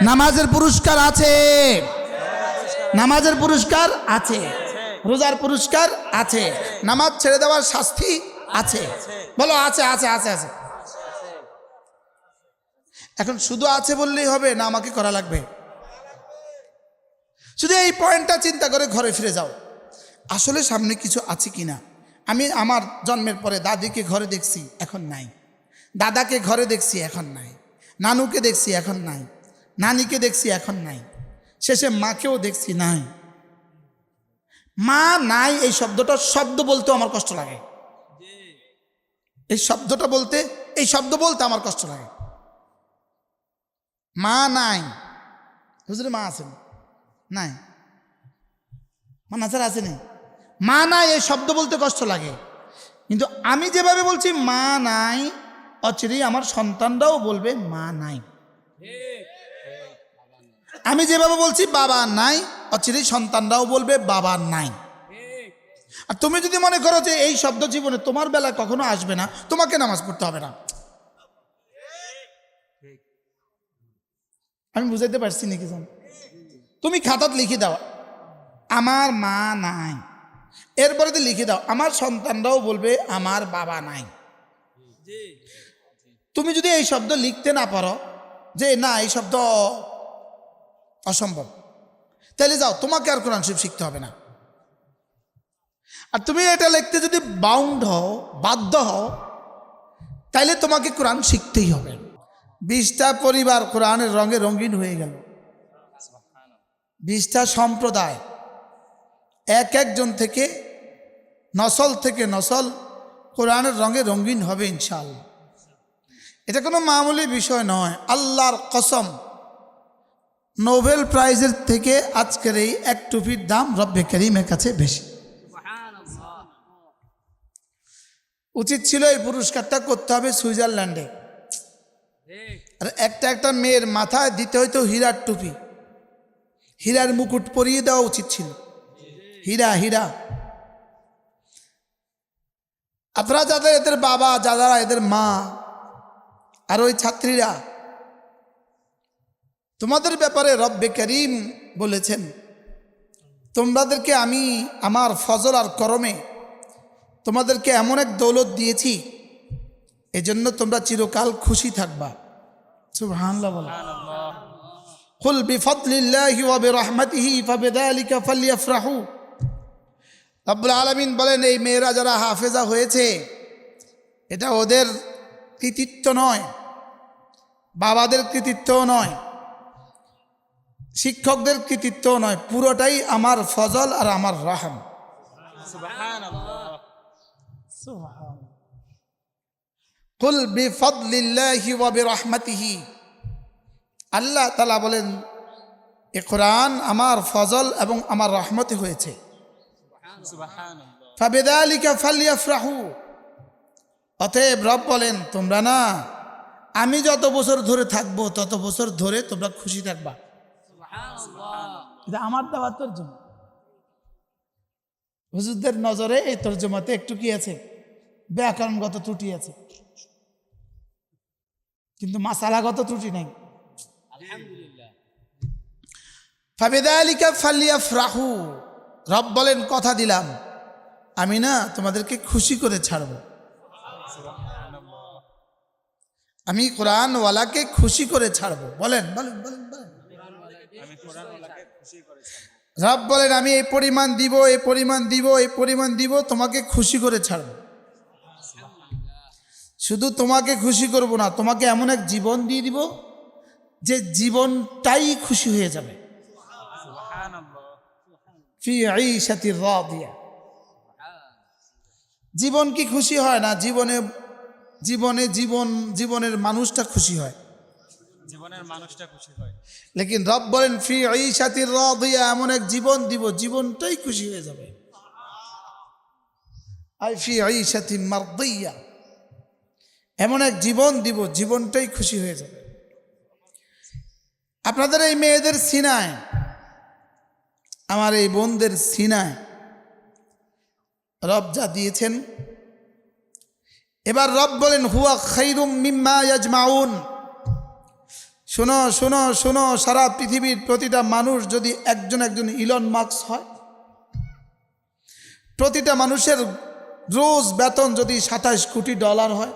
নামাজের পুরস্কার আছে, নামাজের পুরস্কার আছে, রোজার পুরস্কার আছে, নামাজ ছেড়ে দেওয়ার শাস্তি আছে। বলো আছে আছে আছে আছে। এখন শুধু আছে বললেই হবে না, আমাকে করা লাগবে? শুধু এই পয়েন্টটা চিন্তা করে ঘরে ফিরে যাও, আসলে সামনে কিছু আছে কিনা। আমি আমার জন্মের পরে দাদিকে ঘরে দেখছি, এখন নাই। দাদাকে ঘরে দেখছি, এখন নাই। নানুকে দেখছি, এখন নাই। নানিকে দেখছি, এখন নাই। শেষে মাকেও দেখছি, নাই। মা নাই এই শব্দটা, শব্দ বলতে আমার কষ্ট লাগে। এই শব্দটা বলতে, এই শব্দ বলতে আমার কষ্ট লাগে। মা নাই, হুজুরে মা আছেন নাই, মা নাচার আসেনি, মা নাই এই শব্দ বলতে কষ্ট লাগে। কিন্তু আমি যেভাবে বলছি মা নাই, অচিরেই আমার সন্তানরাও বলবে মা নাই। আমি যেভাবে বলছি বাবা নাই, অচিরেই সন্তানরাও বলবে বাবা নাই। আর তুমি যদি মনে করো যে এই শব্দ জীবনে তোমার বেলায় কখনো আসবে না, তোমাকে নামাজ পড়তে হবে না। আমি বুঝাইতে পারছি নাকি জান? তুমি খাতাত লিখে দাও আমার মা নাই, এরপরে তো লিখে দাও আমার সন্তানরাও বলবে আমার বাবা নাই। তুমি যদি এই শব্দ লিখতে না পারো, যে না এই শব্দ অসম্ভব, তাহলে যাও, তোমাকে আর কোরআন শরীফ শিখতে হবে না। আর তুমি এটা লিখতে যদি বাউন্ড হও, বাধ্য হও, তাইলে তোমাকে কোরআন শিখতেই হবে। 20টা পরিবার কোরআনের রঙে রঙিন হয়ে গেল, 20টা সম্প্রদায়, এক একজন থেকে নসল থেকে নসল কোরআনের রঙে রঙিন হবে ইনশাআল্লাহ। এটা কোনো মামুলি বিষয় নয়। আল্লাহর কসম, নোবেল প্রাইজের থেকে আজকের এই এক টুপির দাম রব্বে করিমের কাছে বেশি। উচিত ছিল এই পুরস্কারটা করতে হবে সুইজারল্যান্ডে, আর একটা একটা মেয়ের মাথায় দিতে হইতো হীরার টুপি, হীরার মুকুট পরিয়ে দেওয়া উচিত ছিল। হীরা হীরা। আপনারা যাদের এদের বাবা, যারা এদের মা, আর ওই ছাত্রীরা, তোমাদের ব্যাপারে রব্বে করিম বলেছেন তোমাদেরকে আমি আমার ফজল আর করমে তোমাদেরকে এমন এক দৌলত দিয়েছি, এজন্য তোমরা চিরকাল খুশি থাকবা। সুবহানাল্লাহ বলো। কুল বিফদলিল্লাহি ওয়া বিরহমাতিহি ফাবিযালিকা ফালইফরাহু। রব্বুল আলামিন বলেন, এই মেয়েরা যারা হাফেজা হয়েছে, এটা ওদের কৃতিত্ব নয়, বাবাদের কৃতিত্বও নয়, শিক্ষকদের কৃতিত্বও নয়, পুরোটাই আমার ফজল আর আমার রহম। কুল বিফদলিল্লাহি ওয়া বিরহমাতিহি। আল্লাহ তাআলা বলেন, এ কোরআন আমার ফজল এবং আমার রহমতে হয়েছে। ফাবিযালিকা ফালইফরাহু। অতএব রব বলেন, তোমরা না, আমি যত বছর ধরে থাকবো তত বছর ধরে তোমরা খুশি থাকবা। এটা আমার দেওয়ার তর্জমা। হুজুরদের নজরে এই তর্জমাতে একটু কি আছে, ব্যাকরণগত ত্রুটি আছে, কিন্তু মাসালাগত ত্রুটি নেই। ফাবিযালিকা ফালইফরাহু। রব বলেন, কথা দিলাম আমি না তোমাদেরকে খুশি করে ছাড়ব। আমি কোরআনওয়ালাকে খুশি করে ছাড়ব। বলেন বলেন বলেন বলেন। রব বলেন, আমি এই পরিমাণ দিব, এই পরিমাণ দিব, এই পরিমাণ দিব, তোমাকে খুশি করে ছাড়ব। শুধু তোমাকে খুশি করব না, তোমাকে এমন এক জীবন দিয়ে দিব যে জীবনটাই খুশি হয়ে যাবে। ফি আইশাতির রাদিয়া। জীবন কি খুশি হয় না? জীবনের মানুষটা খুশি হয়, জীবনের মানুষটা খুশি হয়। লেকিন রব বলেন, ফি আইশাতির রাদিয়া, এমন এক জীবন দিব জীবনটাই খুশি হয়ে যাবে। আই ফি আইশাতিন মারদিয়া, এমন এক জীবন দিব জীবনটাই খুশি হয়ে যাবে। আপনাদের এই মেয়েদের সিনায়, আমার এই বোনদের সিনায় রব যা দিয়েছেন, এবার রব বলেন, হুয়া খাইরুম মিম্মা ইয়াজমাউন। শোনো শোনো শোনো, সারা পৃথিবীর প্রতিটা মানুষ যদি একজন একজন ইলন মাস্ক হয়, প্রতিটা মানুষের রোজ বেতন যদি $27 কোটি হয়,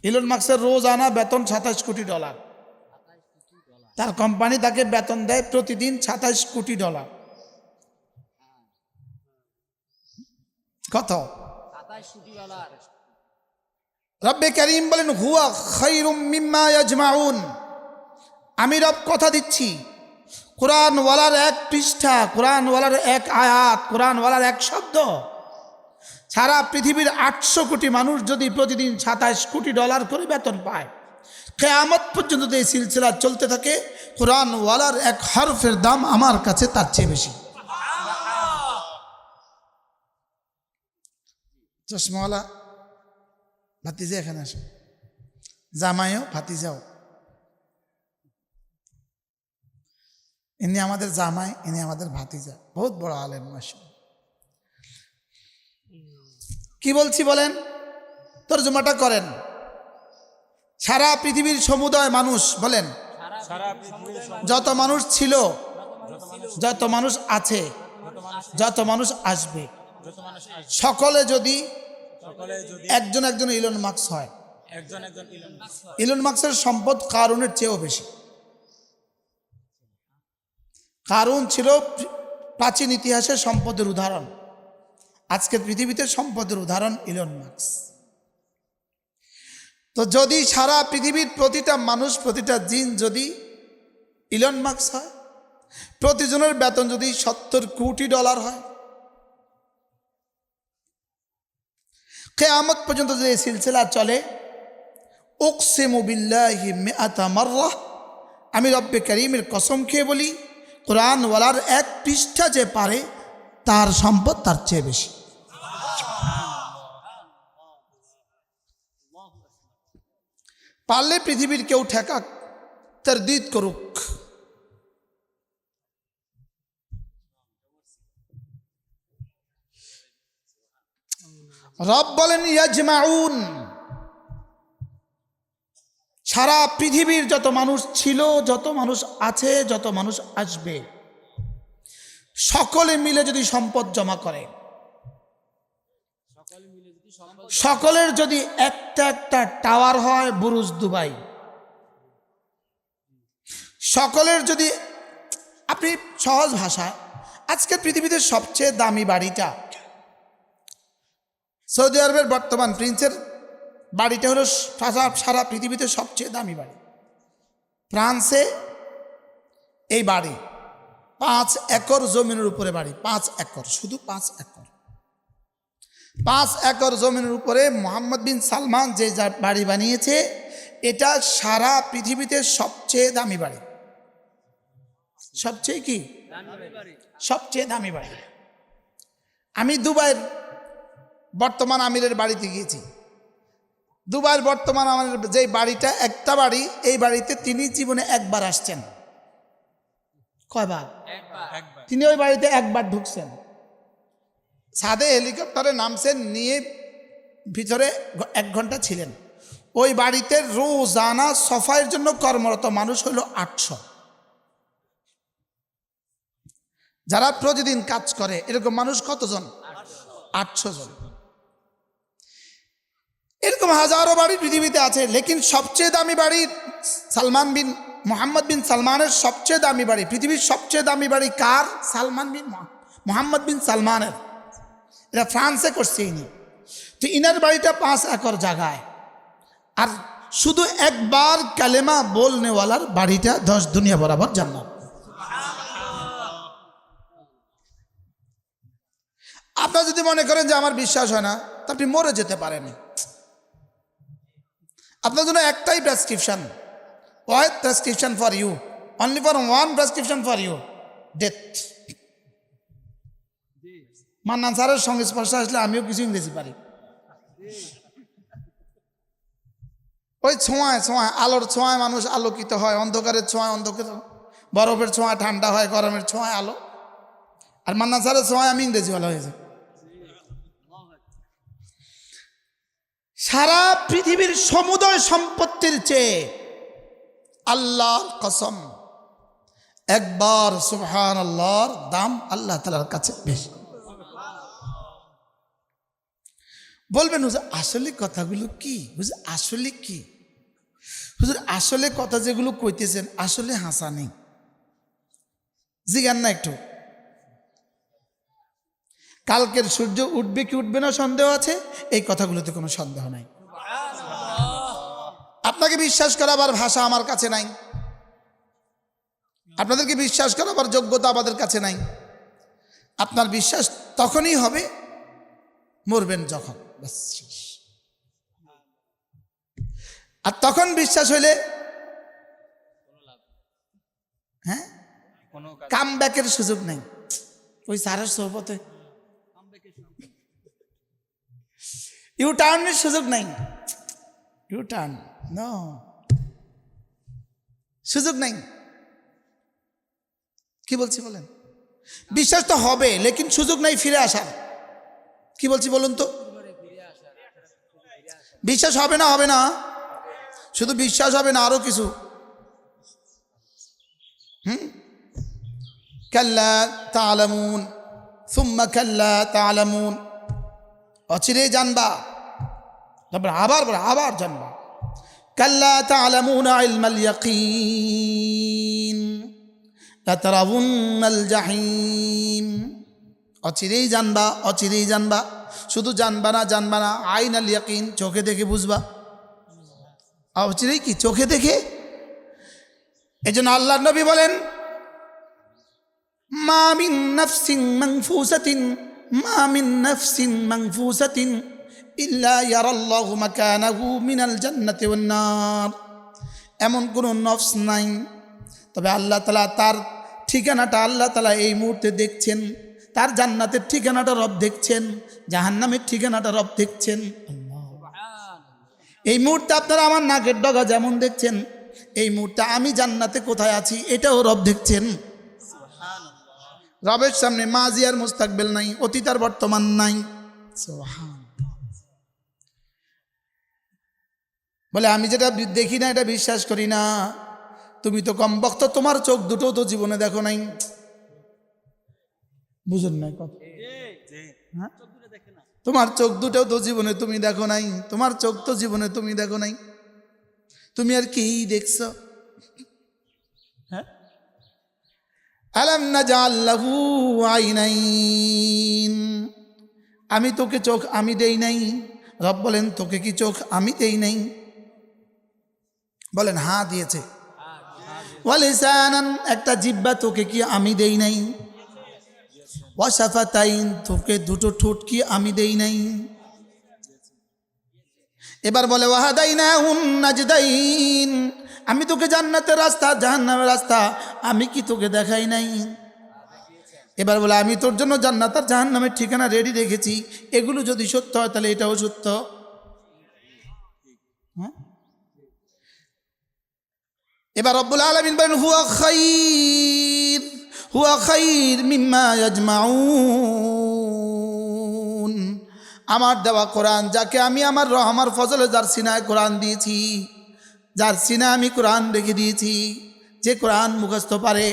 ইলন মাস্কের রোজ আনা বেতন $27 কোটি, তার কোম্পানি তাকে বেতন দেয় প্রতিদিন $27 কোটি। কত? রব্বে কারীম বলেন হুয়া খায়রুম মিম্মা ইয়াজমাউন, আমি রব কথা দিচ্ছি, কোরআন ওয়ালার এক পৃষ্ঠা, কোরআন ওয়ালার এক আয়াত, কোরআন ওয়ালার এক শব্দ, সারা পৃথিবীর 800 কোটি মানুষ যদি প্রতিদিন $27 কোটি করে বেতন পায়, কিয়ামত পর্যন্ত এই সিলসিলা চলতে থাকে, কোরআন ওয়ালার এক হরফের দাম আমার কাছে তার চেয়ে বেশি। চশমাওয়ালা ভাতিজা এখানে আসো, জামাইও ভাতিজাও, ইনি আমাদের জামাই, ইনি আমাদের ভাতিজা, বহুত বড় আলেম মাশাআল্লাহ। কি বলছি বলেন, তরজমাটা করেন। সারা পৃথিবীর সমুদায় মানুষ, বলেন যত মানুষ ছিল, যত মানুষ আছে, যত মানুষ আসবে, সকলে যদি একজন একজন ইলন মাস্ক হয়, ইলন মাস্কের সম্পদ কারুনের চেয়েও বেশি। কারুন ছিল প্রাচীন ইতিহাসের সম্পদের উদাহরণ, আজকের পৃথিবীতে সম্পদের উদাহরণ ইলন মাস্ক। তো যদি সারা পৃথিবীর প্রতিটা মানুষ, প্রতিটা জিন যদি ইলন মাস্ক হয়, প্রতিজনের বেতন যদি $70 কোটি হয়, কিয়ামত পর্যন্ত যে সিলসিলা চলে, উকসিমু বিল্লাহি মিআতা মাররা, আমি রব্বে কারীমের কসম খেয়ে বলি, কোরআন ওয়ালার এক পৃষ্ঠা যে পারে, তার সম্পদ তার চেয়ে বেশি। পারলে পৃথিবীর কেউ ঠেকাক, তারদিদ করুক, রব বলেন ইয়াজমাউন, সারা পৃথিবীর যত মানুষ ছিল, যত মানুষ আছে, যত মানুষ আসবে, সকলে মিলে যদি সম্পদ জমা করে, সকলের যদি একটা একটা টাওয়ার হয় বুরুজ দুবাই, সকলের যদি, আপনি সহজ ভাষায়, আজকের পৃথিবীতে সবচেয়ে দামি বাড়িটা, সৌদি আরবের বর্তমান প্রিন্সের বাড়িটা হলো সারা পৃথিবীতে সবচেয়ে দামি বাড়ি। ফ্রান্সে এই বাড়ি 5 একর জমিনের উপরে বাড়ি, 5 একর, শুধু 5 একর, 5 একর জমিনের উপরে মোহাম্মদ বিন সালমান যে বাড়ি বানিয়েছে, এটা সারা পৃথিবীতে সবচেয়ে দামি বাড়ি। সবচেয়ে কি? সবচেয়ে দামি বাড়ি। আমি দুবাইয়ের বর্তমান আমিরের বাড়িতে গিয়েছি। দুবাইয়ের বর্তমান আমিরের যে বাড়িটা, একটা বাড়ি, এই বাড়িতে তিনি জীবনে একবার আসছেন। কয়বার? তিনি ওই বাড়িতে একবার ঢুকছেন, ছাদে হেলিকপ্টারে নামছেন, নিয়ে ভিতরে 1 ঘন্টা ছিলেন। ওই বাড়িতে রোজানা সফাইয়ের জন্য কর্মরত মানুষ হলো 800, যারা প্রতিদিন কাজ করে, এরকম মানুষ কতজন? 800 জন। এরকম হাজারো বাড়ি পৃথিবীতে আছে, লেকিন সবচেয়ে দামি বাড়ি মোহাম্মদ বিন সালমানের সবচেয়ে দামি বাড়ি, পৃথিবীর সবচেয়ে দামি বাড়ি কার? মোহাম্মদ বিন সালমানের। এটা ফ্রান্সে করছে ইনি। তো ইনার বাড়িটা 5 একর জায়গায়, আর শুধু একবার কালেমা বলনেওয়ালার বাড়িটা 10 দুনিয়া বরাবর জান্নাত। আপনারা যদি মনে করেন যে আমার বিশ্বাস হয় না, তা আপনি মরে যেতে পারেন। আপনার জন্য একটাই প্রেসক্রিপশন, ওয়াহিদ prescription for you, only for one prescription for you, death. Mannan স্যারের সংস্পর্শে আসলে আমিও কিছু ইংরেজি পারি। ওই ছোঁয়ায় ছোঁয়ায়, আলোর ছোঁয়ায় মানুষ আলোকিত হয়, অন্ধকারের ছোঁয়ায় অন্ধকার, বরফের ছোঁয়ায় ঠান্ডা হয়, গরমের ছোঁয়ায় আলো। আর মান্নান স্যারের ছোঁয়ায় আমি ইংরেজিওয়ালা হয়েছে। সারা পৃথিবীর সমুদয় সম্পত্তির চেয়ে আল্লাহর কসম, একবার সুবহানাল্লাহর দাম আল্লাহ তাআলার কাছে বেশি। বলবেন হুজুর আসলে কথাগুলো কি? হুজুর আসলে কি? হুজুর আসলে কথা যেগুলো কইতেছেন আসলে হাসা নেই, জিজ্ঞান না একটু। কালকের সূর্য উঠবে কি উঠবে না সন্দেহ আছে, এই কথাগুলোতে কোনো সন্দেহ নাই। আপনাকে বিশ্বাস করাবার ভাষা আমার কাছে নাই, আপনাদেরকে বিশ্বাস করাবার যোগ্যতা আমাদের কাছে নাই। আপনার বিশ্বাস তখনই হবে মরবেন যখন, ব্যাস শেষ। আর তখন বিশ্বাস হইলে হ্যাঁ কাম ব্যাকের সুযোগ নেই। ওই সারের সোহবতে ইউ টার্নের সুযোগ নাই, ইউ টার্ন নো, সুযোগ নাই। কি বলছি বলেন? বিশ্বাস তো হবে লেকিন সুযোগ নাই ফিরে আসার। কি বলছি বলুন তো? বিশ্বাস হবে না, হবে না, শুধু বিশ্বাস হবে না, আরো কিছু। কাল্লা তা'লামুন সুম্মা কাল্লা তা'লামুন, অচিরেই জানবা, তারপর আবার জানবা। কাল্লা তা'লামুনা ইলমাল ইয়াকিন লাতারাউন্নাল জাহিম, অচিরেই জানবা, অচিরেই জানবা, শুধু জানবা না, আইনাল ইয়াকিন, চোখে দেখে বুঝবা। অচিরেই কি? চোখে দেখে। এজন্য আল্লাহর নবী বলেন মা মিন নাফসিন মানফুসাতিন ইল্লা ইয়ারাল্লাহু মাকানাহু মিনাল জান্নাতি ওয়ান নার, এমন কোনো নফস নাই তবে আল্লাহ তাআলা তার ঠিকানাটা আল্লাহ তাআলা এই মুহূর্তে দেখছেন, তার জান্নাতের ঠিকানাটা রব দেখছেন, জাহান্নামের ঠিকানাটা রব দেখছেন। এই মুহূর্তে আপনারা আমার নাকের ডগা যেমন দেখছেন, এই মুহূর্তে আমি জান্নাতে কোথায় আছি এটাও রব দেখছেন। রবের সামনে মাজি আর মুস্তাকবিল নাই, অতীত আর বর্তমান নাই। বলে আমি যেটা দেখি না এটা বিশ্বাস করি না। তুমি তো কম বক্ত, তোমার চোখ দুটো তো জীবনে দেখো নাই। বুঝুন নাই কথা? হ্যাঁ, তোমার চোখ দুটো তো জীবনে তুমি দেখো নাই, তোমার চোখ তো জীবনে তুমি দেখো নাই, তুমি আর কি দেখছো? হ্যাঁ, আলাম নাজআল লাহু আইনাইন, আমি তোকে চোখ আমি দেই নাই। রব বলেন তোকে কি চোখ আমি দেই নাই? বলেন হ্যাঁ দিয়েছে। ওয়া লিসানান, একটা জিহ্বা তোকে কি আমি দেই নাই? ওয়া শাফাতাইন, তোকে দুটো ঠোঁট কি আমি দেই নাই? এবার বলে ওয়া হাদাইনাহুন নাজদাইন, আমি তোকে জান্নাতের রাস্তা জাহান্নামের রাস্তা আমি কি তোকে দেখাই নাই? এবার বলে আমি তোর জন্য জান্নাত আর জাহান্নামের ঠিকানা রেডি রেখেছি। এগুলো যদি সত্য হয় তাহলে এটাও সত্য। হ্যাঁ, এবার রব্বুল আলামিন বলেন হুয়া খাইর মিম্মা ইয়াজমাউন, আমার দেওয়া কোরআন, যাকে আমি আমার রহমার ফজলে যার সিনায় কোরআন দিয়েছি, যার সিনায় আমি কোরআন রেখে দিয়েছি, যে কোরআন মুখস্থ পারে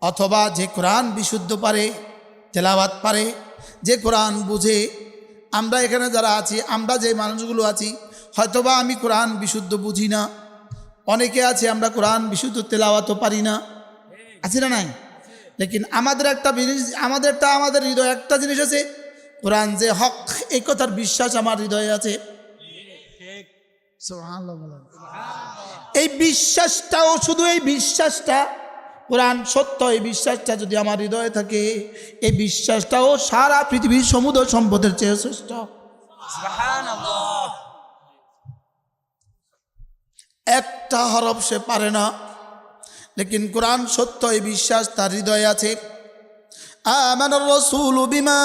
অথবা যে কোরআন বিশুদ্ধ পারে, তেলাওয়াত পারে, যে কোরআন বুঝে। আমরা এখানে যারা আছি, আমরা যে মানুষগুলো আছি, হয়তোবা আমি কোরআন বিশুদ্ধ বুঝি না, অনেকে আছে আমরা কোরআন বিশুদ্ধ তেলাওয়াতও পারি না, আছে না নাই? লেকিন আমাদের আমাদের হৃদয়ে একটা জিনিস আছে, কোরআন যে হক এই কথার বিশ্বাস আমার হৃদয়ে আছে। এই বিশ্বাসটাও, শুধু এই বিশ্বাসটা কোরআন সত্য, এই বিশ্বাসটা যদি আমার হৃদয়ে থাকে, এই বিশ্বাসটাও সারা পৃথিবীর সমুদ্র সম্পদের চেয়ে শ্রেষ্ঠ। একটা হরফ সে পারে না, লেকিন কোরআন সত্য এই বিশ্বাস তার হৃদয়ে আছে। আমানার রাসূলু বিমা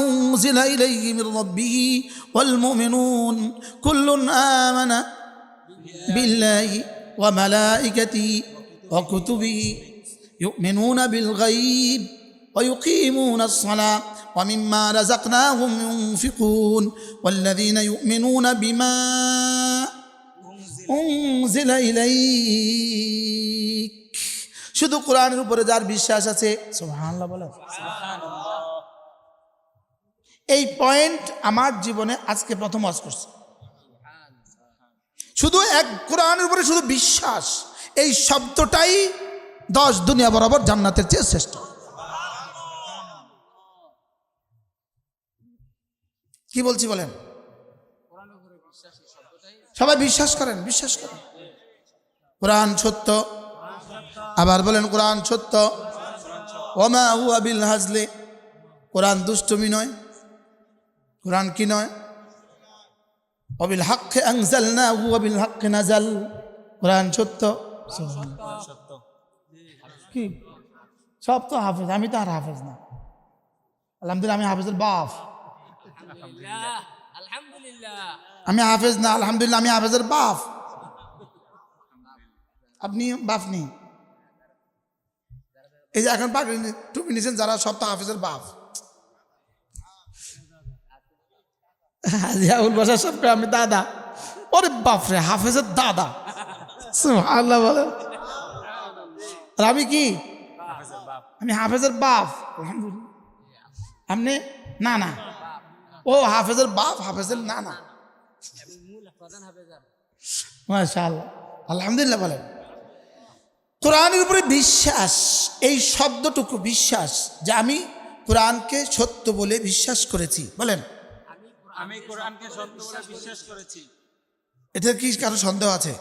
উনজিলা ইলাইহি মির রাব্বিহি ওয়াল মুমিনুন কুল্লুন আমানা বিল্লাহি ওয়া মালাইকাতিহি ওয়া কুতুবিহি ইউমিনুনা বিল গায়ব ওয়া ইউকিমুনাস সালাহ ওয়া মিম্মা রাযাকনাহুম ইউনফিকুন ওয়াল্লাযীনা ইউমিনুনা বিমা উনজিলা ইলাইক। শুধু কোরআনের উপরে যার বিশ্বাস আছে, সুবহানাল্লাহ বলেন। এই পয়েন্ট আমার জীবনে আজকে প্রথম ওয়াজ করছে। শুধু এক কোরআনের উপরে শুধু বিশ্বাস, এই শব্দটাই 10 দুনিয়া বরাবর জান্নাতের চেয়ে শ্রেষ্ঠ। কি বলছি বলেন? সবাই বিশ্বাস করেন, বিশ্বাস করেন কোরআন সত্য। আবার বলেন কোরআন সত্য। ওমা হুয়া বিল হাজলি, কোরআন দুষ্টমি নয়। কোরআন কি নয়? ওয়াবিল হাক্কি আনজালনাহু ওয়াবিল হাক্কি নাজাল, কোরআন সত্য। কি সব তো হাফেজ, আমি তো আর হাফেজ না। আলহামদুলিল্লাহ আমি হাফেজের বাপ। আমি হাফেজ না, আলহামদুলিল্লাহ আমি হাফেজের বাপ। আপনি বাপ নেই। এই যে এখন পাগড়ি টুপি নিয়েছেন যারা, সব তো হাফেজের বাপ। হাজিয়াউল বাসার সবকে আমি দাদা। ওরে বাপরে, হাফেজের দাদা। সুবহানাল্লাহ বলেন। আর আমি কি? আমি হাফেজের বাপ। আলহামদুলিল্লাহ। আপনি না না, ও হাফেজের বাপ, হাফেজের না না। মাশাআল্লাহ, আলহামদুলিল্লাহ বলেন। কোরআনের উপরে বিশ্বাস, এই শব্দটুকু বিশ্বাস, যে আমি কোরআনকে সত্য বলে বিশ্বাস করেছি। বলেন আমি কোরআনকে সত্য বলে বিশ্বাস করেছি। এটা কি কারো সন্দেহ আছে?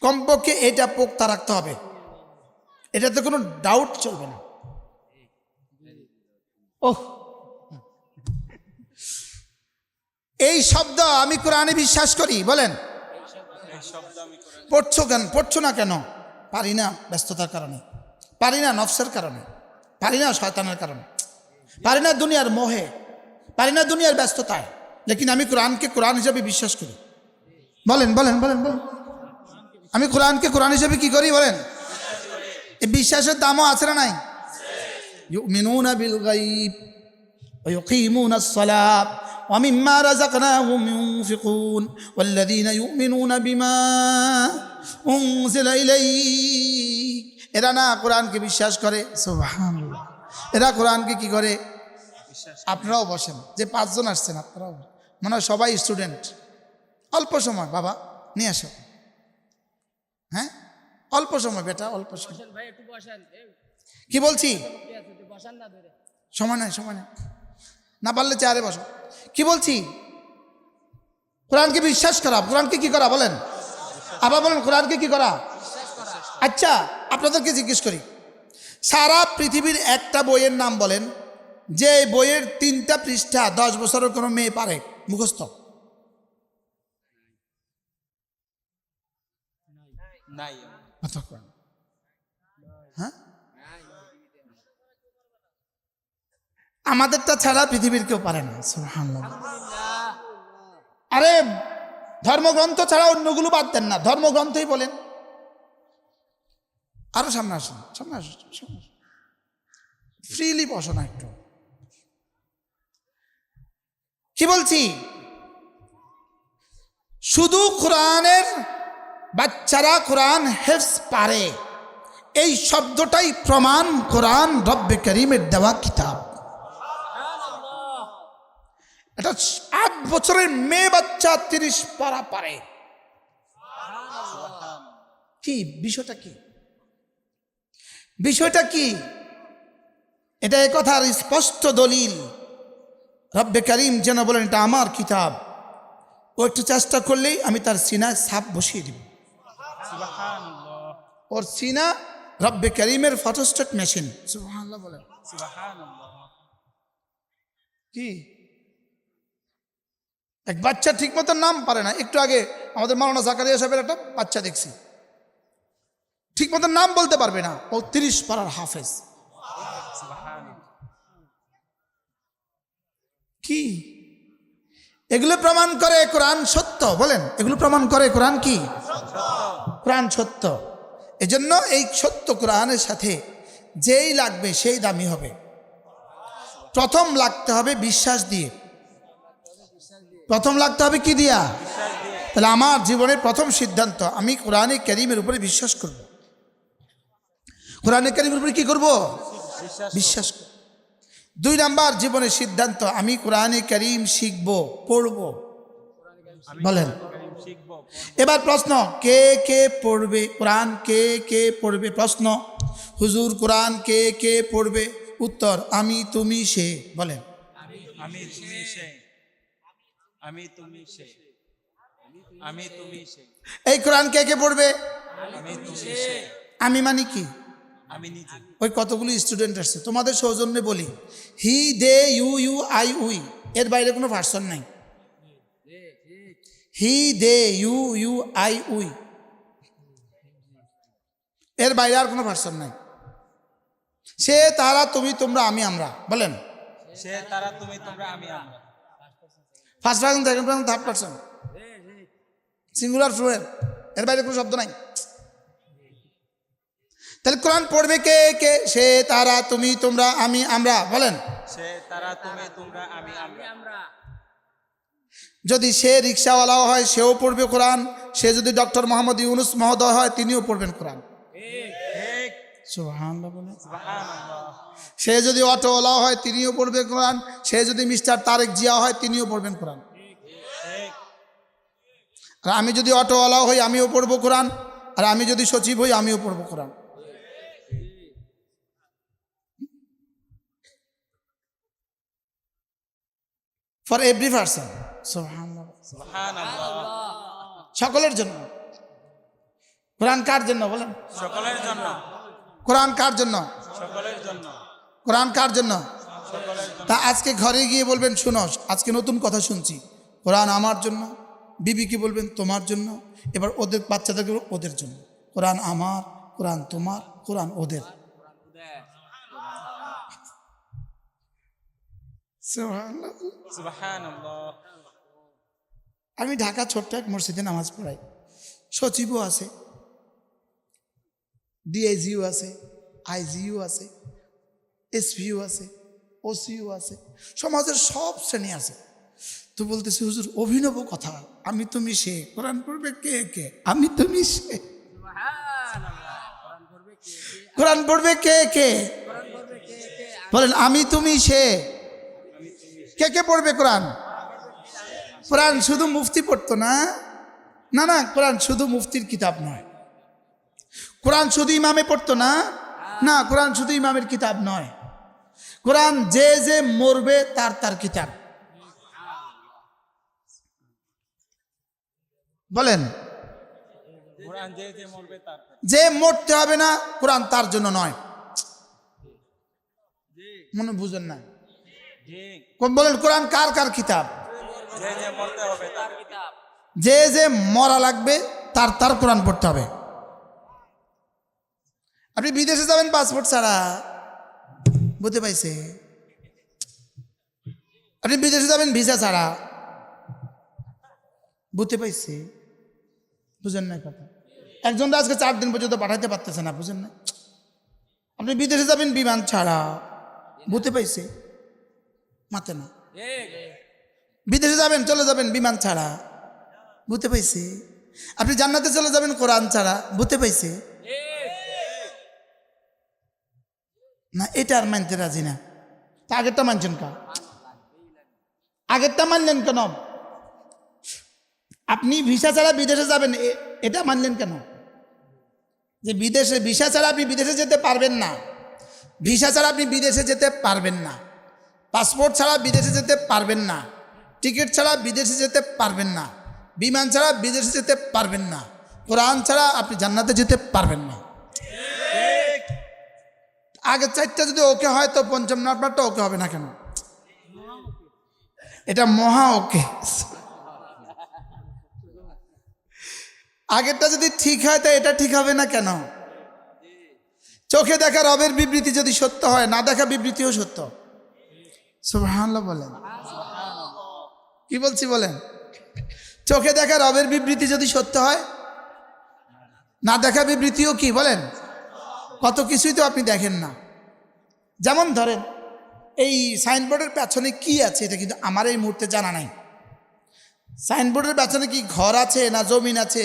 কমপক্ষে এটা পোক্তা রাখতে হবে, এটাতে কোনো ডাউট চলবে না। ওহ, এই শব্দ আমি কোরআনে বিশ্বাস করি। বলেন পড়ছো কেন? পড়ছো না কেন? পারি না, ব্যস্ততার কারণে পারি না, নফসের কারণে পারি না, শয়তানের কারণে পারি না, দুনিয়ার মোহে পারি না, দুনিয়ার ব্যস্ততায়। লেকিন আমি কোরআনকে কোরআন হিসাবে বিশ্বাস করি। বলেন বলেন বলেন বলেন, আমি কোরআনকে কোরআন হিসাবে কি করি? বলেন, এই বিশ্বাসের দামও আছে না নাই? ইউমিনুনা বিল গায়ব ওয়া ইউকিমুনাস সালাত ওয়া মিম্মা রাযাকনাহুম ইউনফিকুন ওয়াল্লাযীনা ইউমিনুনা বিমা উনজিলা ইলাইক। এরা না কোরআনকে বিশ্বাস করে। সুবহানাল্লাহ। এরা কোরআনকে কি করে? আপনারাও বসেন, যে 5 জন আসছেন আপনারাও মনে হয় সবাই স্টুডেন্ট। অল্প সময় বাবা নিয়ে আসো। হ্যাঁ অল্প সময় বেটা, অল্প সময়। কি বলছি? সময় নাই, সময় নাই, না পারলে চেয়ারে বসো। কি বলছি? কোরআনকে বিশ্বাস করা। কোরআনকে কি করা? বলেন আবার বলেন, কোরআনকে কি করা? আচ্ছা আপনাদেরকে জিজ্ঞেস করি, সারা পৃথিবীর একটা বইয়ের নাম বলেন, যে বইয়ের 3টা পৃষ্ঠা 10 বছরের কোনো মেয়ে পারে মুখস্থ? নাই। হ্যাঁ, আমাদেরটা ছাড়া পৃথিবীর কেউ পারে না। সুবহানাল্লাহ। আরে ধর্মগ্রন্থ ছাড়া অন্যগুলো বাদ দেন না, ধর্মগ্রন্থই বলেন। আরো সামনে আসুন, সামনে আসুন, ফ্রিলি বসো না একটু। কি বলছি? শুধু কোরআনের বাচ্চারা কোরআন হেফজ পারে, এই শব্দটাই প্রমাণ কোরআন রব্বে করিমের দেওয়া কিতাব। এটা 8 বছরের মেয়ে বাচ্চা 30 পারা পারে। কি বিষয়টা? কি বিষয়টা? কি এটা? এ কথার স্পষ্ট দলিল রব্বে করিম যেন বলেন এটা আমার কিতাব। ও একটু চেষ্টা করলেই আমি তার সিনায় ছাপ বসিয়ে দিব। ওর সিনা রব্বে করিমের ফটোস্টেট মেশিন। সুবহানাল্লাহ বলেন। কি এক বাচ্চা ঠিক মতো নাম পারে না। একটু আগে আমাদের মাওলানা জাকারিয়া সাহেবের একটা বাচ্চা দেখছি, ঠিক মতো নাম বলতে পারবে না, ও 30 পারার হাফেজ। কি এগুলো প্রমাণ করে কোরআন সত্য? বলেন এগুলো প্রমাণ করে কোরআন কি? কোরআন সত্য। এজন্য এই সত্য কোরআনের সাথে যেই লাগবে সেই দামি হবে। প্রথম লাগতে হবে বিশ্বাস দিয়ে। প্রথম লাগতে হবে কি দিয়া? তাহলে আমার জীবনের প্রথম সিদ্ধান্ত, আমি কোরআনে কারীমের উপরে বিশ্বাস করব। কোরআনে কারীমের উপরে কি করব? বিশ্বাস করব। 2 নাম্বার জীবনের সিদ্ধান্ত, আমি কোরআনে কারীম শিখব, পড়ব। বলেন শিখবো। এবার প্রশ্ন, কে কে পড়বে কোরআন? কে কে পড়বে? প্রশ্ন, হুজুর কোরআন কে কে পড়বে? উত্তর, আমি তুমি সে। বলেন আমি তুমি সে, আমি তুমি সে, আমি তুমি সে, এই কোরআন কে কে পড়বে? আমি তুমি সে, আমি মানে কি? আমি নিজে। ওই কতগুলো স্টুডেন্ট আসছে, তোমাদের সৌজন্যে বলি, হি দে ইউ ইউ আই উই, এর বাইরে কোনো ভার্সন নাই। হি দে ইউ ইউ আই উই, এর বাইরে আর কোনো ভার্সন নাই। সে তারা তুমি তোমরা আমি আমরা। বলেন সে তারা তুমি তোমরা আমি আমরা। First person, second person, third person, singular pleural, এর বাইরে কোনো শব্দ নাই। তাহলে কোরআন পড়বে কে কে? সে তারা তুমি তোমরা আমি আমরা। বলেন সে তারা তুমি তোমরা আমি আমরা। যদি সে রিক্সাওয়ালাও হয় সেও পড়বে কোরআন, সে যদি ডক্টর মোহাম্মদ ইউনুস মহোদয় হয় তিনিও পড়বেন কোরআন। ঠিক। সুবহানাল্লাহ বলেন। সুবহানাল্লাহ। সে যদি অটোওয়ালাও হয় তিনিও পড়বে কোরআন, সে যদি মিস্টার তারেক জিয়া হয় তিনিও পড়বেন কোরআন। ঠিক। আর আমি যদি অটোওয়ালাও হই আমিও পড়বো কোরআন, আর আমি যদি সচিব হই আমিও পড়বো কোরআন। For every person. সুবহানাল্লাহ। সুবহানাল্লাহ। সকলের জন্য। কোরআন কার জন্য? বলেন সকলের জন্য, কোরআন কার জন্য? সকলের জন্য, কোরআন কার জন্য? সকলের জন্য। তা আজকে ঘরে গিয়ে বলবেন, শুনো আজকে নতুন কথা শুনছি, কোরআন আমার জন্য। বিবিকে বলবেন তোমার জন্য। এবার ওদের বাচ্চাদেরকে বলবেন ওদের জন্য। কোরআন আমার, কোরআন তোমার, কোরআন ওদের। সুবহানাল্লাহ। সুবহানাল্লাহ। আমি ঢাকা ছোট্ট এক মসজিদে নামাজ পড়াই। সচিবও আছে, ডিআইজিও আছে, আইজিও আছে, এসপিও আছে, ওসিও আছে, সমাজের সব শ্রেণী আছে। তো বলতেছি, হুজুর অভিনব কথা, আমি তুমি সে, কোরআন পড়বে কে কে? আমি তুমি সে। কোরআন পড়বে কে কে? বলেন আমি তুমি সে। কে কে পড়বে কোরআন? কোরআন শুধু মুফতি পড়তো না, না না, কোরআন শুধু মুফতির কিতাব নয়। কোরআন শুধু ইমামে পড়তো না, না, কোরআন শুধু ইমামের কিতাব নয়। কোরআন যে যে মরবে তার তার কিতাব। বলেন কোরআন যে যে মরবে তার। যে মরতে হবে না, কোরআন তার জন্য নয়। মনে বুঝেন না? ঠিক। বলেন কোরআন কার কার কিতাব? যে যে মরতে হবে তার কিতাব। যে যে মরা লাগবে তার তার কোরআন পড়তে হবে। আপনি বিদেশে যাবেন পাসপোর্ট ছাড়া, বুঝতে পাইছে? আপনি বিদেশে যাবেন ভিসা ছাড়া, বুঝতে পাইছে? বুঝেন না কথা? একজনটা আজকে 4 দিন পর্যন্ত পাঠাইতে পারতেছে না, বুঝেন না? আপনি বিদেশে যাবেন বিমান ছাড়া, বুঝতে পাইছে? মাতে না। বিদেশে যাবেন, চলে যাবেন বিমান ছাড়া, বুঝতে পাইছে? আপনি জান্নাতে চলে যাবেন কোরআন ছাড়া, বুঝতে পাইছে? না, এটা আর মানতে রাজি না। তা আগেরটা মানছেন কা? আগেরটা মানলেন কেন? আপনি ভিসা ছাড়া বিদেশে যাবেন, এটা মানলেন কেন? যে বিদেশে ভিসা ছাড়া আপনি বিদেশে যেতে পারবেন না, ভিসা ছাড়া আপনি বিদেশে যেতে পারবেন না, পাসপোর্ট ছাড়া বিদেশে যেতে পারবেন না, টিকিট ছাড়া বিদেশে যেতে পারবেন না, বিমান ছাড়া বিদেশে যেতে পারবেন না, কোরআন ছাড়া আপনি জান্নাতে যেতে পারবেন না। আগে 4টা যদি ওকে হয় তো 5ম নাম্বারটা ওকে হবে না কেন? এটা মহা ওকে। আগেরটা যদি ঠিক হয় তো এটা ঠিক হবে না কেন? চোখে দেখা রবের বিবৃতি যদি সত্য হয়, না দেখা বিবৃতিও সত্য। সুবহানাল্লাহ বলেন। কি বলছি বলেন? চোখে দেখা রবের বিবৃতি যদি সত্য হয়, না দেখা বিবৃতিও কি বলেন? কত কিছুই তো আপনি দেখেন না। যেমন ধরেন এই সাইনবোর্ডের পেছনে কি আছে এটা কিন্তু আমার এই মুহূর্তে জানা নাই। সাইনবোর্ডের পেছনে কি ঘর আছে না জমিন আছে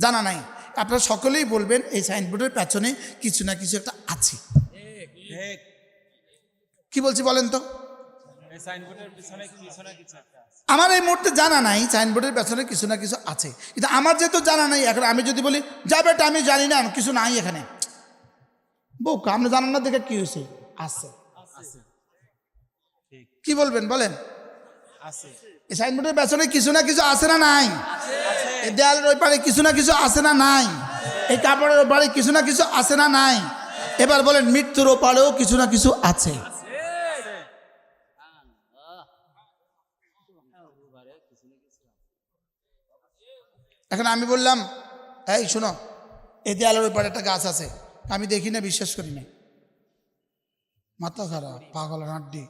জানা নাই, আপনারা সকলেই বলবেন এই সাইনবোর্ডের পেছনে কিছু না কিছু একটা আছে। ঠিক। কি বলছি বলেন তো? এই সাইনবোর্ডের পিছনে কিছু না কিছু একটা আছে। আমার এই মুহূর্তে জানা নাই সাইনবোর্ডের পেছনে কিছু না কিছু আছে, কিন্তু আমার যেহেতু জানা নাই, এখন আমি যদি বলি যা বেটা আমি জানি না কিছু নাই এখানে, বোকা, আপনি জানান না দেখে কি হয়েছে? আছে। আছে। ঠিক। কি বলবেন বলেন? আছে। এই সাইনবোর্ডের পেছনে কিছু না কিছু আছে না নাই? আছে। এই দেয়ালের ওই পারে কিছু না কিছু আছে না নাই? এই কাপড়ের ওই পারে কিছু না কিছু আছে না নাই? এবার বলেন মৃত্যুর ওপারেও কিছু না কিছু আছে। এখন আমি বললাম এই শোনো, এই দেয়ালের ওই পারে একটা গাছ আছে, আমি দেখি না, বিশ্বাস করি না, মাথা খারাপ, পাগল হাড্ডি,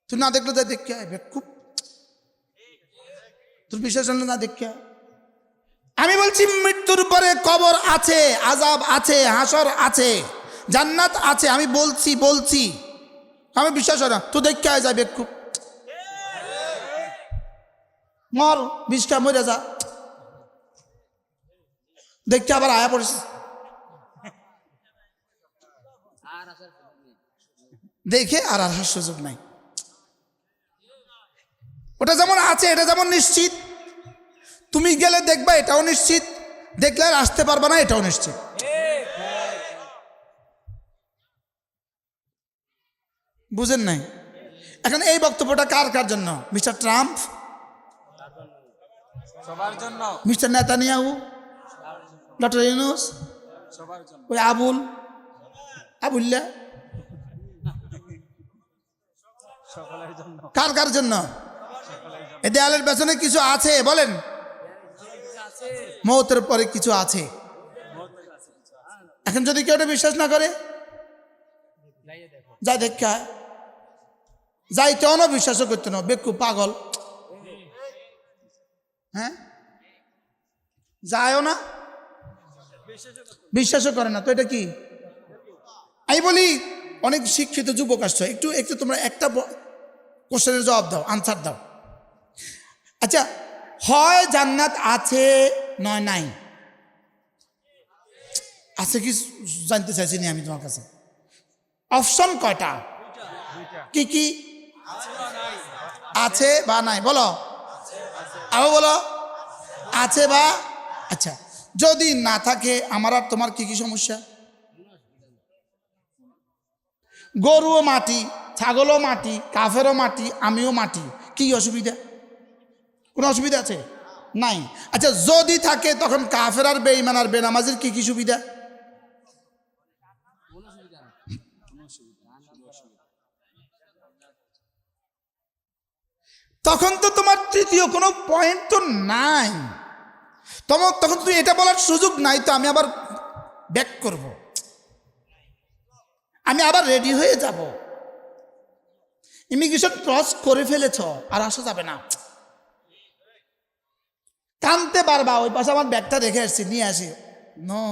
তুই না দেখলে তাই দেখে আয় খুব, তোর বিশ্বাস হলো না দেখে। আমি বলছি মৃত্যুর পরে কবর আছে, আযাব আছে, হাসর আছে, জান্নাত আছে, আমি বলছি আমি বিশ্বাস হয় না, তুই দেখে আয় যাবে খুব, মর বিষটা মরে যা, দেখতে আবার আয়া পড়িস, দেখে আর আসার সুযোগ নাই। ওটা যেমন আছে এটা যেমন নিশ্চিত, তুমি গেলে দেখবা এটাও নিশ্চিত, দেখলে আর আসতে পারবা না এটাও নিশ্চিত। বুঝেন নাই? এখন এই বক্তব্যটা কার কার জন্য? মিস্টার ট্রাম্প, সবার জন্য। মিস্টার নেতানিয়াহু, ডক্টর ইউনূস, সবার জন্য। ওই আবুল্লা, সকলের জন্য। কার কার জন্য? এই দেয়ালের পেছনে কিছু আছে বলেন, মৌতের পরে কিছু আছে। এখন যদি কেউ এটা বিশ্বাস না করে, যা দেখা যাইতেও না, বিশ্বাসও করতে না, বেকু পাগল, হ্যাঁ যায়ও না, বিশ্বাসও করে না, তো এটা কি? আমি বলি অনেক শিক্ষিত যুবক আসছো, একটু তোমরা একটা কোশ্চেনের জবাব দাও, আনসার দাও। আচ্ছা, হয় জান্নাত আছে নয় নাই, আছে কি জানতে চাইছি নি আমি তোমার কাছে? অপশন কয়টা? কি কি আছে বা নাই? বলো, আরো বলো, আছে বা, আচ্ছা যদি না থাকে আমার আর তোমার কি কি সমস্যা? গরুও মাটি, ছাগলও মাটি, কাফেরও মাটি, আমিও মাটি, কি অসুবিধা? কোনো অসুবিধা আছে? নাই। আচ্ছা যদি থাকে তখন কাফের আর বেঈমান আর বেনামাজির কি কি সুবিধা? তখন তো তোমার তৃতীয় কোনো পয়েন্ট তো নাই, তখন তুমি এটা বলার সুযোগ নাই, তো আমি আবার ব্যাক করব, আমি আবার রেডি হয়ে যাব, ইমিগ্রেশন ক্রস করে ফেলেছ আর আসা যাবে না, কানতে পারবা, ওই পাশে আমার ব্যাগটা রেখে আসছি, নিয়ে আসি, নো,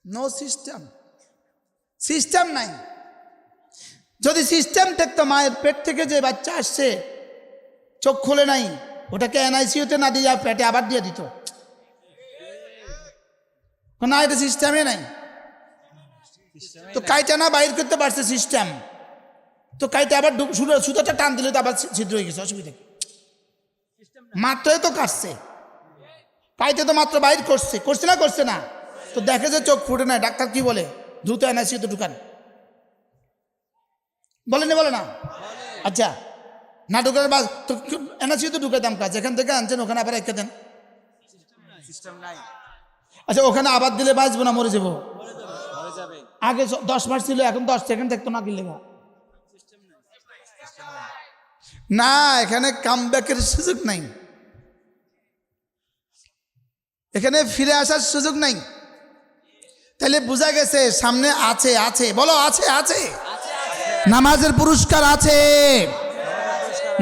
নো সিস্টেম নাই। যদি সিস্টেম থাকতো, মায়ের পেট থেকে যে বাচ্চা আসছে চোখ খুলে নাই, ওটাকে এনআইসিউতে না দিয়ে পেটে আবার দিয়ে দিত না, এটা সিস্টেমে নাই। তো কাইটা না বাইর করতে পারছে সিস্টেম, তো কাইটা আবার সুতোটা টান দিলে তো আবার ছিদ্র হয়ে গেছে, অসুবিধা কি? মাত্রই তো কাটছে, কাইটা তো মাত্র বাইর করছে না, তো দেখে যে চোখ ফুটে না, ডাক্তার কি বলে? দ্রুত এনআইসিউতে ঢুকান, বলে না? আচ্ছা নাটকের বাস তো এনআইসিউতে ঢুকাইতাম কাজ, এখান থেকে আনছেন ওখানে আবার রেখে দেন, সিস্টেম নাই। আচ্ছা ওখানে আবার দিলে বাঁচবো না, মরে যাবো? হয়ে যাবে। আগে 10 মাস ছিল, এখন 10 সেকেন্ড থাকতো না, কি লেখা? না, এখানে কামব্যাকের সুযোগ নাই, এখানে ফিরে আসার সুযোগ নাই। তাহলে বোঝা গেছে সামনে আছে, বলো আছে। নামাজের পুরস্কার আছে,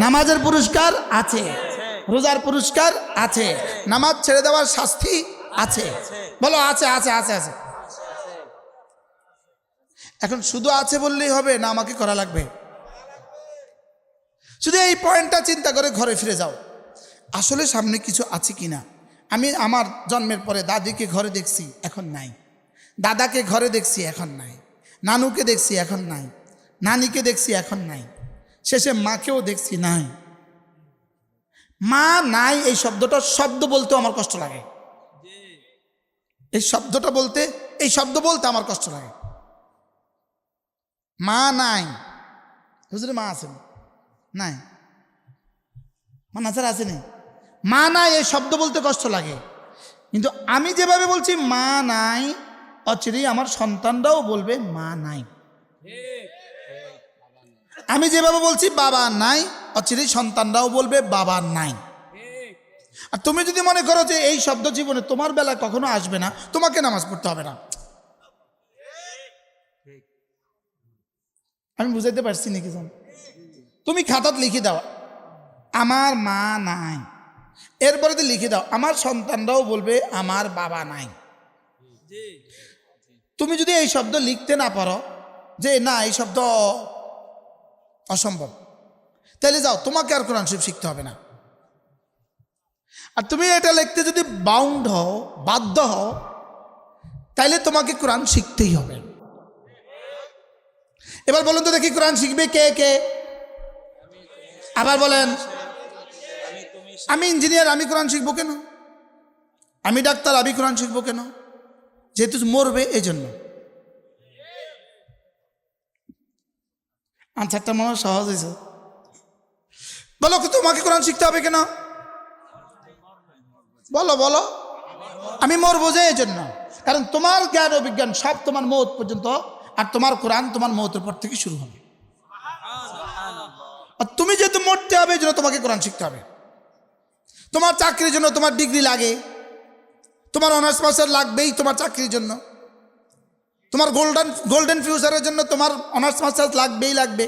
নামাজের পুরস্কার আছে, রোজার পুরস্কার আছে, নামাজ ছেড়ে দেওয়ার শাস্তি আছে, বলো আছে। এখন শুধু আছে বললেই হবে না, আমাকে করা লাগবে? শুধু এই পয়েন্টটা চিন্তা করে ঘরে ফিরে যাও, আসলে সামনে কিছু আছে কিনা। আমি আমার জন্মের পরে দাদিকে ঘরে দেখছি, এখন নাই। দাদাকে ঘরে দেখছি, এখন নাই। নানুকে দেখছি, এখন নাই। নানিকে দেখছি, এখন নাই। শেষে মাকেও দেখছি, নাই। মা নাই এই শব্দটা শব্দ বলতে আমার কষ্ট লাগে। এই শব্দটা বলতে, এই শব্দ বলতে আমার কষ্ট লাগে। মা নাই, হুজুরে মা আছেন নাই, মা নাচার আসেনি, মা নাই এই শব্দ বলতে কষ্ট লাগে। কিন্তু আমি যেভাবে বলছি মা নাই, অচিরেই আমার সন্তানরাও বলবে মা নাই। আমি যেভাবে বলছি বাবা নাই, অচিরেই সন্তানরাও বলবে বাবা নাই। আর তুমি যদি মনে করো যে এই শব্দ জীবনে তোমার বেলায় কখনো আসবে না, তোমাকে নামাজ পড়তে হবে না। আমি বুঝাইতে পারছি নাকি জান? তুমি খাতাত লিখে দাও আমার মা নাই, এরপরে তো লিখে দাও আমার সন্তানরাও বলবে আমার বাবা নাই। তুমি যদি এই শব্দ লিখতে না পারো, যে না এই শব্দ অসম্ভব, তাহলে যাও, তোমাকে আর কোরআন শরীফ শিখতে হবে না। আর তুমি এটা লিখতে যদি বাউন্ড হও, বাধ্য হও, তাইলে তোমাকে কোরআন শিখতেই হবে। এবার বলুন তো দেখি, কোরআন শিখবে কে কে? আবার বলেন। আমি ইঞ্জিনিয়ার, আমি কোরআন শিখবো কেন? আমি ডাক্তার, আমি কোরআন শিখবো কেন? যেহেতু মরবে এই জন্য। আনসারটা মনে হয় সহজ হয়েছে। বলো তোমাকে কোরআন শিখতে হবে কেন? বলো বলো। আমি মরবো যে এই জন্য, কারণ তোমার জ্ঞান ও বিজ্ঞান সব তোমার মৌত পর্যন্ত, আর তোমার কোরআন তোমার মৌতের পর থেকে শুরু হবে। আর তুমি যেহেতু মরতে হবে এই জন্য তোমাকে কোরআন শিখতে হবে। তোমার চাকরির জন্য তোমার ডিগ্রি লাগে, তোমার অনার্স মাস্টার লাগবেই তোমার চাকরির জন্য, তোমার গোল্ডেন ফিউচারের জন্য তোমার অনার্স মাস্টার্স লাগবেই লাগবে।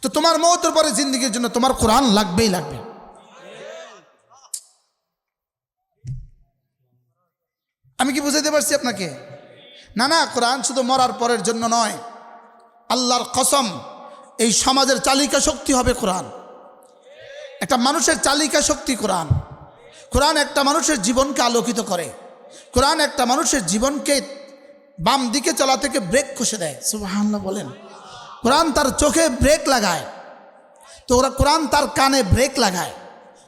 তো তোমার মৌতের পরে জিন্দেগির জন্য তোমার কোরআন লাগবেই লাগবে। আমি কি বুঝাইতে পারছি আপনাকে? না না, কোরআন শুধু মরার পরের জন্য নয়। আল্লাহর কসম, এই সমাজের চালিকা শক্তি হবে কোরআন। একটা মানুষের চালিকা শক্তি কোরআন। কোরআন একটা মানুষের জীবনকে আলোকিত করে। কোরআন একটা মানুষের জীবনকে বাম দিকে চলা থেকে ব্রেক কষে দেয়। সুবহানাল্লাহ বলেন। কোরআন তার চোখে ব্রেক লাগায়, তো ওরা কোরআন তার কানে ব্রেক লাগায়,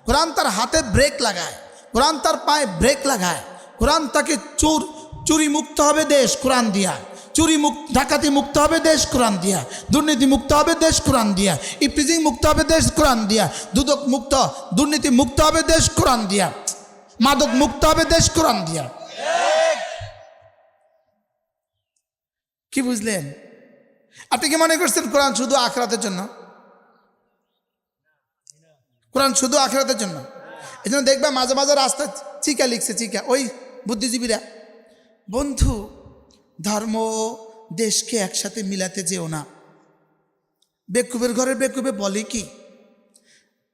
কোরআন তার হাতে ব্রেক লাগায়, কোরআন তার পায়ে ব্রেক লাগায়। কোরআন তাকে চুরি মুক্ত হবে দেশ কোরআন দিয়া, ডাকাতি মুক্ত হবে দেশ কোরআন দিয়া, দুর্নীতি মুক্ত হবে দেশ কোরআন দিয়া, ইফটিজিং মুক্ত হবে দেশ কোরআন দিয়া, দুদক মুক্ত, দুর্নীতি মুক্ত হবে দেশ কোরআন দিয়া, মাদক মুক্ত হবে দেশ কোরআন দিয়া। কি বুঝলেন? আপনি কি মনে করছেন কোরআন শুধু আখিরাতের জন্য? কোরআন শুধু আখিরাতের জন্য? এই জন্য দেখবে মাঝে মাঝে রাস্তায় চিকা লিখছে, চিকা ওই বুদ্ধিজীবীরা, বন্ধু ধর্ম দেশকে একসাথে মিলাতে যেও না। বেকুবের ঘরে বেকুবে বলে কি,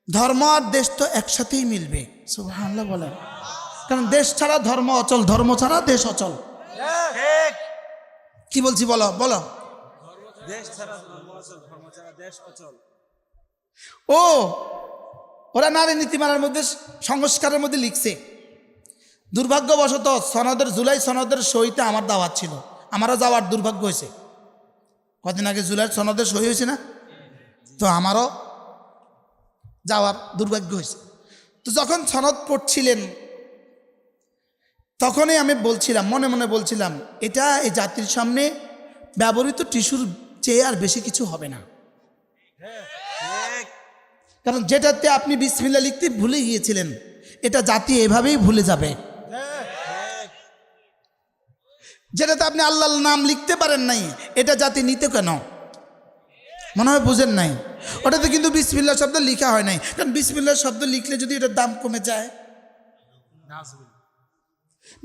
ধর্ম আর দেশ তো একসাথেই মিলবে। সুবহানাল্লাহ বলেন। কারণ দেশ ছাড়া ধর্ম অচল, ধর্ম ছাড়া দেশ অচল। কি বলছি বলো বলো। দেশ ছাড়া ধর্ম অচল, ধর্ম ছাড়া দেশ অচল। ও ওরা নারী নীতিমালার মধ্যে, সংস্কারের মধ্যে লিখছে, দুর্ভাগ্যবশত জুলাই সনদের সইতে আমার দাওয়াত ছিল, আমারও যাওয়ার দুর্ভাগ্য হয়েছে। কদিন আগে জুলাই সনদের সই হয়েছে না, তো আমারও যাওয়ার দুর্ভাগ্য হয়েছে। তো যখন সনদ পড়ছিলেন তখনই আমি বলছিলাম, মনে মনে বলছিলাম, এটা এই জাতির সামনে ব্যবহৃত টিস্যুর চেয়ে আর বেশি কিছু হবে না। কারণ যেটাতে আপনি বিসমিল্লাহ লিখতে ভুলে গিয়েছিলেন, এটা জাতি এভাবেই ভুলে যাবে। যেটাতে আপনি আল্লাহর নাম লিখতে পারেন নাই, এটা জাতি নিতে কেন? মনে হয় বুঝেন নাই। ওটাতে কিন্তু বিসমিল্লাহ শব্দ লেখা হয় নাই, কারণ বিসমিল্লাহ শব্দ লিখলে যদি এটার দাম কমে যায়,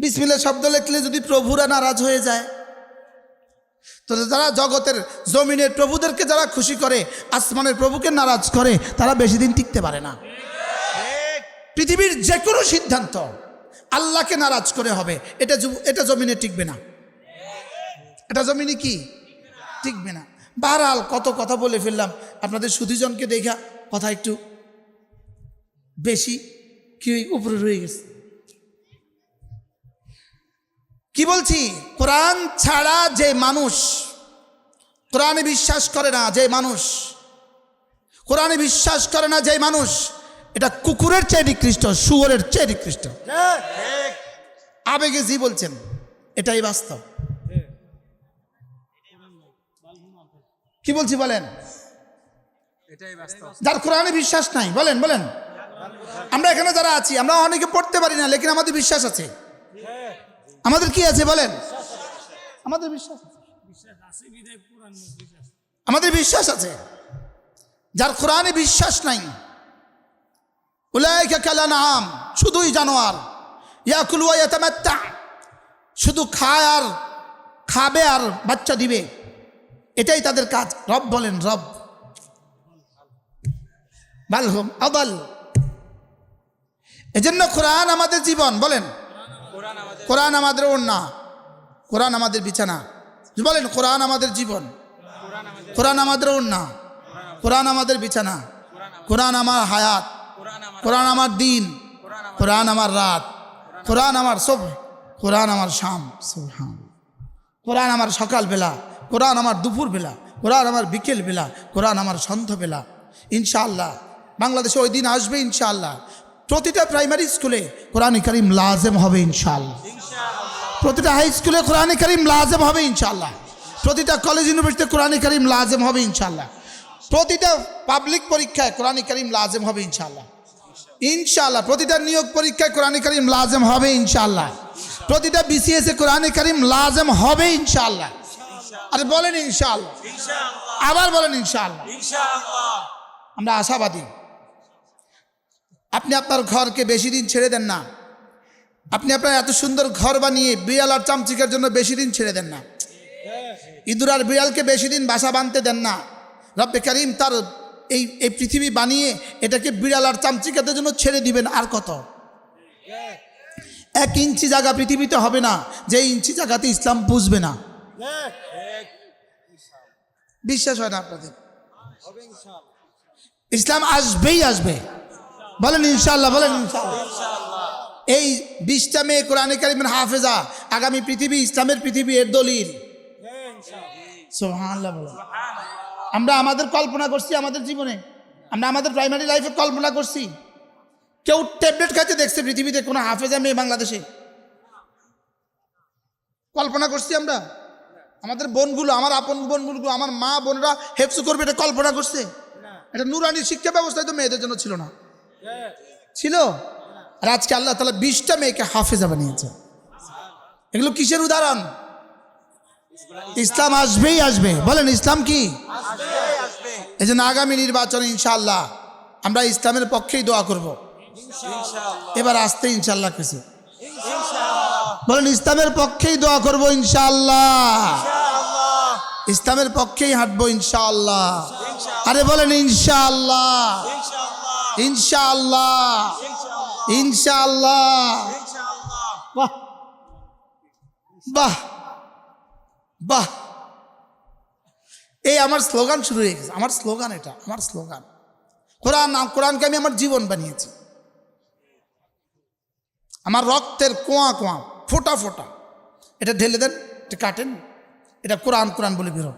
বিসমিল্লাহ শব্দ লিখলে যদি প্রভুরা নারাজ হয়ে যায়, তো যারা জগতের জমিনের প্রভুদেরকে যারা খুশি করে, আসমানের প্রভুকে নারাজ করে, তারা বেশি দিন টিকতে পারে না। পৃথিবীর যে কোনো সিদ্ধান্ত আল্লাহকে নারাজ করে হবে, এটা জমিনে টিকবে না। এটা জমিনে কি টিকবে না। বাহরহাল কত কথা বলে ফেললাম, আপনাদের সুধীজনকে দেখা কথা একটু বেশি কি উপরে রয়ে গেছে। কি বলছি, কোরআন ছাড়া যে মানুষ, কোরআনে বিশ্বাস করে না যে মানুষ, কোরআনে বিশ্বাস করে না যে মানুষ, এটা কুকুরের চেয়ে নিকৃষ্ট, শুয়োরের চেয়ে নিকৃষ্ট। আবেগে জি বলছেন, এটাই বাস্তব। কি বলছি বলেন? এটাই বাস্তব। যার কোরআনে বিশ্বাস নাই, বলেন বলেন। আমরা এখানে যারা আছি, আমরা অনেকে পড়তে পারি না, লেকিন আমাদের বিশ্বাস আছে। আমাদের কি আছে বলেন? আমাদের বিশ্বাস আছে, আমাদের বিশ্বাস আছে। যার কোরআনে বিশ্বাস নাই, উলাইকা কালানাম, শুধুই জানোয়ার, ইয়াকুলু ওয়া ইয়াতামাত্তা, শুধু খায় আর খাবে আর বাচ্চা দিবে, এটাই তাদের কাজ। রব বলেন, রব বালহুম আদাল। এজন্য কোরআন আমাদের জীবন, বলেন কোরআন আমাদের ওড়না, কোরআন আমাদের বিছানা, বলেন কোরআন আমাদের জীবন, কোরআন আমাদের ওড়না, কোরআন আমাদের বিছানা, কোরআন আমার হায়াত, কোরআন আমার দিন, কোরআন আমার রাত, কোরআন আমার সব, কোরআন আমার শাম, সুবহান, কোরআন আমার সকাল বেলা, কোরআন আমার দুপুর বেলা, কোরআন আমার বিকেল বেলা, কোরআন আমার সন্ধ্যা বেলা। ইনশাআল্লাহ বাংলাদেশে ওই দিন আসবে ইনশাআল্লাহ, প্রতিটা প্রাইমারি স্কুলে কোরআন কারীম লাজেম হবে ইনশাআল্লাহ, প্রতিটা হাই স্কুলে কোরআন কারীম লাজেম হবে ইনশাআল্লাহ, প্রতিটা কলেজ ইউনিভার্সিটিতে কোরআন কারীম লাজেম হবে ইনশাআল্লাহ, প্রতিটা পাবলিক পরীক্ষায় কোরআন কারীম লাজেম হবে ইনশাআল্লাহ, ইনশাআল্লাহ প্রতিটা নিয়োগ পরীক্ষায় কোরআন কারীম লাজেম হবে ইনশাআল্লাহ, প্রতিটা বিসিএস এ কোরআন কারীম লাজেম হবে ইনশাআল্লাহ। আরে বলেন ইনশাআল্লাহ, আবার বলেন ইনশাআল্লাহ। আমরা আশাবাদী। আপনি আপনার ঘরকে বেশি দিন ছেড়ে দেন না, আপনি আপনার এত সুন্দর ঘর বানিয়ে বিড়াল আর চামচিকের জন্য বেশি দিন ছেড়ে দেন না, ইঁদুর আর বিড়ালকে বেশি দিন বাসা বাঁধতে দেন না। রব্বে কারীম তার এই পৃথিবী বানিয়ে এটাকে বিড়াল আর চামচিকাদের জন্য ছেড়ে দিবেন। আর কত? 1 ইঞ্চি জায়গা পৃথিবীতে হবে না যে ইঞ্চি জায়গাতে ইসলাম বুঝবে না। বিশ্বাস হয় না আপনাদের? ইসলাম আসবেই আসবে, বলেন ইনশাআল্লাহ, বলেন ইনশাআল্লাহ। এই 20টা মেয়ে কোরআনে কারীমের হাফেজা, আগামী পৃথিবী ইসলামের পৃথিবী, এর দলিল। সুবহানাল্লাহ বলেন। আমরা আমাদের কল্পনা করছি আমাদের জীবনে, আমরা আমাদের প্রাইমারি লাইফে কল্পনা করছি, কেউ ট্যাবলেট খাইতে দেখছে পৃথিবীতে কোনো হাফেজা মেয়ে বাংলাদেশে? কল্পনা করছি আমরা? আমাদের বোনগুলো, আমার আপন বোনগুলো, আমার মা বোনরা হেফজু করবে, এটা কল্পনা করছে? এটা নুরানি শিক্ষা ব্যবস্থায় তো মেয়েদের জন্য ছিল না, ছিল। আর আজকে আল্লাহ তাআলা 20টা মেয়েকে হাফেজা বানিয়েছে। এগুলো কিসের উদাহরণ? ইসলাম আসবেই আসবে, বলেন ইসলাম কি? এই জন্য আগামী নির্বাচনে ইনশাআল্লাহ আমরা ইসলামের পক্ষেই দোয়া করব। এবার আসতে ইনশাআল্লাহ কিছু বলেন, ইসলামের পক্ষেই দোয়া করব ইনশাআল্লাহ, ইসলামের পক্ষেই হাঁটবো ইনশাআল্লাহ। আরে বলেন ইনশাআল্লাহ, ইনশাআল্লাহ, ইনশাআল্লাহ। বাহ বাহ বাহ, এই আমার স্লোগান শুরু হয়ে গেছে। আমার স্লোগান এটা, আমার স্লোগান। কোরআনকে আমি আমার জীবন বানিয়েছি। আমার রক্তের কোয়া কোয়া, ফোটা ফোটা, এটা ঢেলে দেন, এটা কাটেন, এটা কোরআন কোরআন বলে বেরো।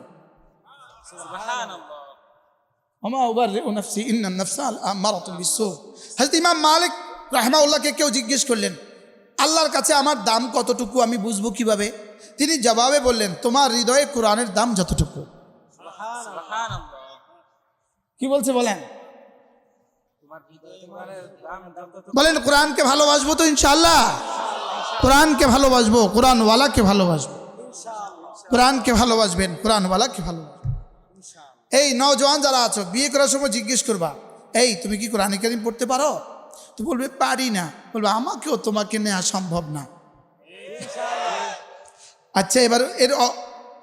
হযরত ইমাম মালিক রাহমাহুল্লাহকে কেউ জিজ্ঞেস করলেন, আল্লাহর কাছে আমার দাম কতটুকু আমি বুঝবো কিভাবে? তিনি জবাবে বললেন, তোমার হৃদয়ে কোরআনের দাম যতটুকু। কি বলছে বলেন? বলেন কোরআনকে ভালোবাসবো তো ইনশাআল্লাহ, কোরআনকে ভালোবাসবো, কোরআনওয়ালাকে ভালোবাসবো, কোরআনকে ভালোবাসবেন, কোরআনওয়ালাকে ভালোবাসবেন। এই নওজোয়ান যারা আছো, বিয়ে করার সময় জিজ্ঞেস করবা, এই তুমি কি কোরআন কারীম পড়তে পারো? তো বলবে পারি না। বলবে আমাকেও তোমাকে নেওয়া সম্ভব না। আচ্ছা, এবার এর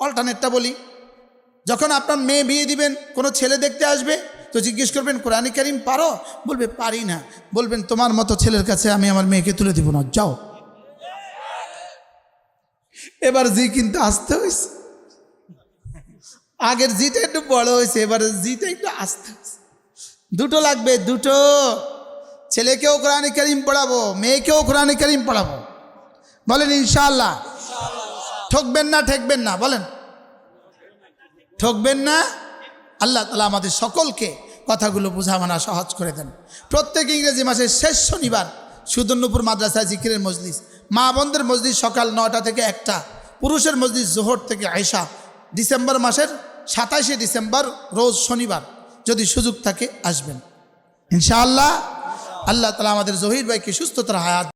অল্টারনেটটা বলি। যখন আপনার মেয়ে বিয়ে দিবেন, কোনো ছেলে দেখতে আসবে, তো জিজ্ঞেস করবেন কোরআন কারীম পারো? বলবে পারি না। বলবেন তোমার মতো ছেলের কাছে আমি আমার মেয়েকে তুলে দিব না, যাও। এবার জি কিন্তু আসতে হয়েছে। আগের জিটা একটু বড় হয়েছে, এবারে জিটা একটু আস্তে আস্তে। দুটো লাগবে, দুটো। ছেলেকেও কোরআনে কারীম পড়াবো, মেয়েকেও কোরআনে কারীম পড়াবো। বলেন ইনশাআল্লাহ। ঠকবেন না, ঠেকবেন না, বলেন ঠকবেন না। আল্লাহ তাআলা আমাদের সকলকে কথাগুলো বুঝা মানা সহজ করে দেন। প্রত্যেক ইংরেজি মাসের শেষ শনিবার সুদর্ণপুর মাদ্রাসায় জিকিরের মজলিস, মা বোনদের মজলিস সকাল 9টা থেকে 1টা, পুরুষের মজলিস জোহর থেকে আয়শা। ডিসেম্বর মাসের 27শে ডিসেম্বর রোজ শনিবার, যদি সুযোগ থাকে আসবেন ইনশাআল্লাহ। আল্লাহ তাআলা আমাদের জহির ভাইকে সুস্থতার হায়াত